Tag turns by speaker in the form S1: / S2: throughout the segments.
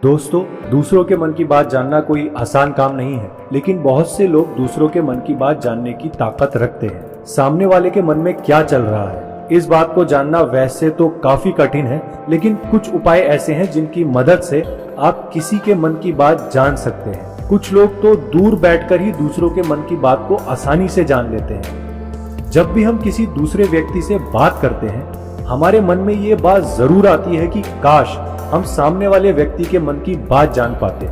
S1: दोस्तों, दूसरों के मन की बात जानना कोई आसान काम नहीं है, लेकिन बहुत से लोग दूसरों के मन की बात जानने की ताकत रखते हैं। सामने वाले के मन में क्या चल रहा है, इस बात को जानना वैसे तो काफी कठिन है, लेकिन कुछ उपाय ऐसे हैं जिनकी मदद से आप किसी के मन की बात जान सकते हैं। कुछ लोग तो दूर बैठकर ही दूसरों के मन की बात को आसानी से जान लेते हैं। जब भी हम किसी दूसरे व्यक्ति से बात करते हैं, हमारे मन में ये बात जरूर आती है कि काश हम सामने वाले व्यक्ति के मन की बात जान पाते,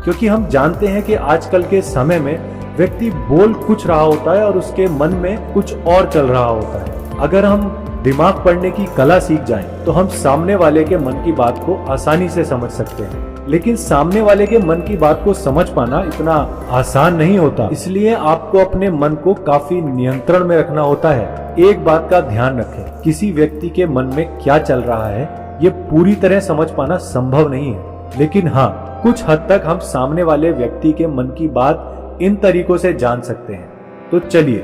S1: क्योंकि हम जानते हैं कि आजकल के समय में व्यक्ति बोल कुछ रहा होता है और उसके मन में कुछ और चल रहा होता है। अगर हम दिमाग पढ़ने की कला सीख जाएं, तो हम सामने वाले के मन की बात को आसानी से समझ सकते हैं। लेकिन सामने वाले के मन की बात को समझ पाना इतना आसान नहीं होता, इसलिए आपको अपने मन को काफी नियंत्रण में रखना होता है। एक बात का ध्यान रखें, किसी व्यक्ति के मन में क्या चल रहा है ये पूरी तरह समझ पाना संभव नहीं है, लेकिन हाँ, कुछ हद तक हम सामने वाले व्यक्ति के मन की बात इन तरीकों से जान सकते हैं। तो चलिए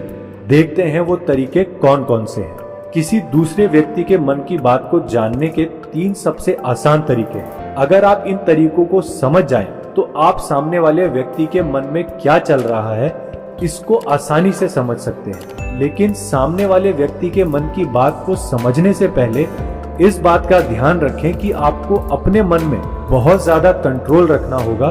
S1: देखते हैं वो तरीके कौन कौन से हैं। किसी दूसरे व्यक्ति के मन की बात को जानने के 3 सबसे आसान तरीके हैं। अगर आप इन तरीकों को समझ जाएं, तो आप सामने वाले व्यक्ति के मन में क्या चल रहा है इसको आसानी से समझ सकते हैं। लेकिन सामने वाले व्यक्ति के मन की बात को समझने से पहले इस बात का ध्यान रखें कि आपको अपने मन में बहुत ज्यादा कंट्रोल रखना होगा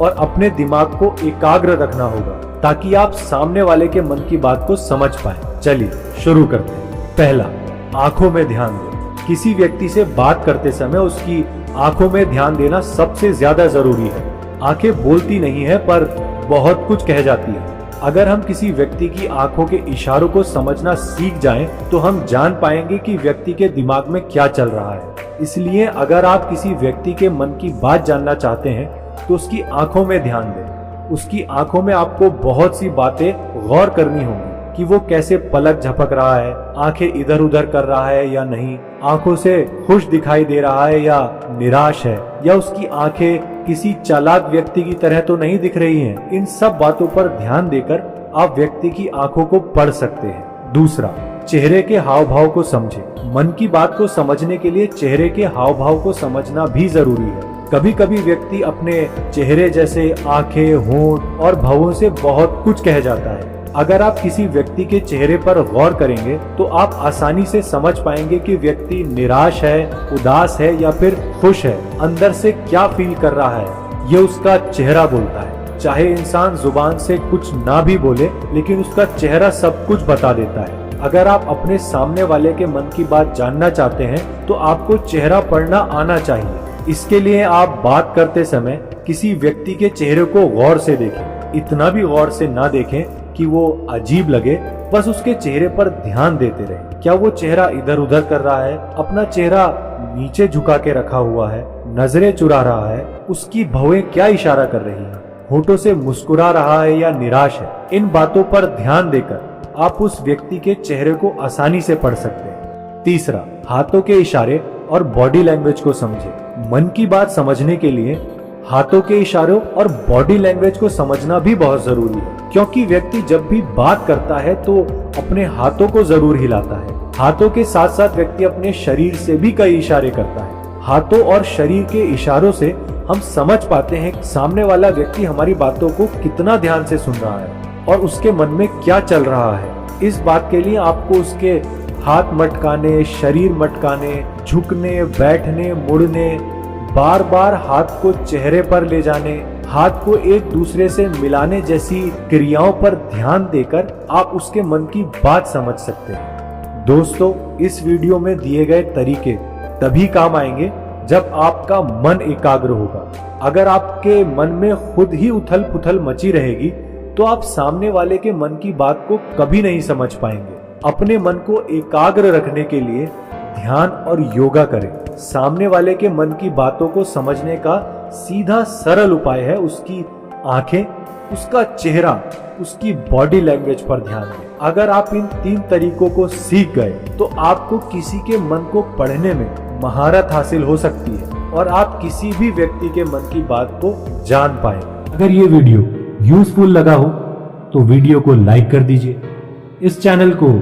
S1: और अपने दिमाग को एकाग्र रखना होगा, ताकि आप सामने वाले के मन की बात को समझ पाएं। चलिए शुरू करते हैं। पहला, आंखों में ध्यान दें। किसी व्यक्ति से बात करते समय उसकी आंखों में ध्यान देना सबसे ज्यादा जरूरी है। आंखें बोलती नहीं है, पर बहुत कुछ कह जाती है। अगर हम किसी व्यक्ति की आंखों के इशारों को समझना सीख जाएं, तो हम जान पाएंगे कि व्यक्ति के दिमाग में क्या चल रहा है। इसलिए अगर आप किसी व्यक्ति के मन की बात जानना चाहते हैं, तो उसकी आंखों में ध्यान दें। उसकी आंखों में आपको बहुत सी बातें गौर करनी होंगी कि वो कैसे पलक झपक रहा है, आंखें इधर उधर कर रहा है या नहीं, आंखों से खुश दिखाई दे रहा है या निराश है, या उसकी आंखें किसी चालाक व्यक्ति की तरह तो नहीं दिख रही हैं। इन सब बातों पर ध्यान देकर आप व्यक्ति की आंखों को पढ़ सकते हैं। दूसरा, चेहरे के हाव भाव को समझें। मन की बात को समझने के लिए चेहरे के हाव भाव को समझना भी जरूरी है। कभी कभी व्यक्ति अपने चेहरे जैसे आंखें, होंठ और भवों से बहुत कुछ कह जाता है। अगर आप किसी व्यक्ति के चेहरे पर गौर करेंगे, तो आप आसानी से समझ पाएंगे कि व्यक्ति निराश है, उदास है या फिर खुश है। अंदर से क्या फील कर रहा है, ये उसका चेहरा बोलता है। चाहे इंसान जुबान से कुछ ना भी बोले, लेकिन उसका चेहरा सब कुछ बता देता है। अगर आप अपने सामने वाले के मन की बात जानना चाहते हैं, तो आपको चेहरा पढ़ना आना चाहिए। इसके लिए आप बात करते समय किसी व्यक्ति के चेहरे को गौर से देखें। इतना भी गौर से ना देखें कि वो अजीब लगे, बस उसके चेहरे पर ध्यान देते रहें। क्या वो चेहरा इधर उधर कर रहा है, अपना चेहरा नीचे झुका के रखा हुआ है, नजरें चुरा रहा है, उसकी भवें क्या इशारा कर रही हैं, होठों से मुस्कुरा रहा है या निराश है। इन बातों पर ध्यान देकर आप उस व्यक्ति के चेहरे को आसानी से पढ़ सकते हैं। तीसरा, हाथों के इशारे और बॉडी लैंग्वेज को समझें। मन की बात समझने के लिए हाथों के इशारों और बॉडी लैंग्वेज को समझना भी बहुत जरूरी है, क्योंकि व्यक्ति जब भी बात करता है तो अपने हाथों को जरूर हिलाता है। हाथों के साथ साथ व्यक्ति अपने शरीर से भी कई इशारे करता है। हाथों और शरीर के इशारों से हम समझ पाते हैं कि सामने वाला व्यक्ति हमारी बातों को कितना ध्यान से सुन रहा है और उसके मन में क्या चल रहा है। इस बात के लिए आपको उसके हाथ मटकाने, शरीर मटकाने, झुकने, बैठने, मुड़ने, बार बार हाथ को चेहरे पर ले जाने, हाथ को एक दूसरे से मिलाने जैसी क्रियाओं पर ध्यान देकर आप उसके मन की बात समझ सकते हैं। दोस्तों, इस वीडियो में दिए गए तरीके तभी काम आएंगे जब आपका मन एकाग्र होगा। अगर आपके मन में खुद ही उथल पुथल मची रहेगी, तो आप सामने वाले के मन की बात को कभी नहीं समझ पाएंगे। अपने मन को एकाग्र रखने के लिए ध्यान और योगा करें। सामने वाले के मन की बातों को समझने का सीधा सरल उपाय है उसकी आंखें, उसका चेहरा, उसकी बॉडी लैंग्वेज पर ध्यान दें। अगर आप इन 3 तरीकों को सीख गए, तो आपको किसी के मन को पढ़ने में महारत हासिल हो सकती है और आप किसी भी व्यक्ति के मन की बात को जान पाएंगे। अगर ये वीडियो यूजफुल लगा हो तो वीडियो को लाइक कर दीजिए, इस चैनल को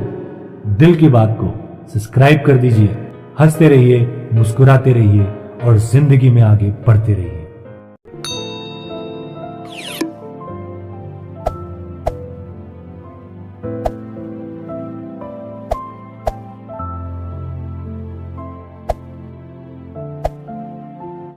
S1: दिल की बात को सब्सक्राइब कर दीजिए। हंसते रहिए, मुस्कुराते रहिए और जिंदगी में आगे बढ़ते रहिए।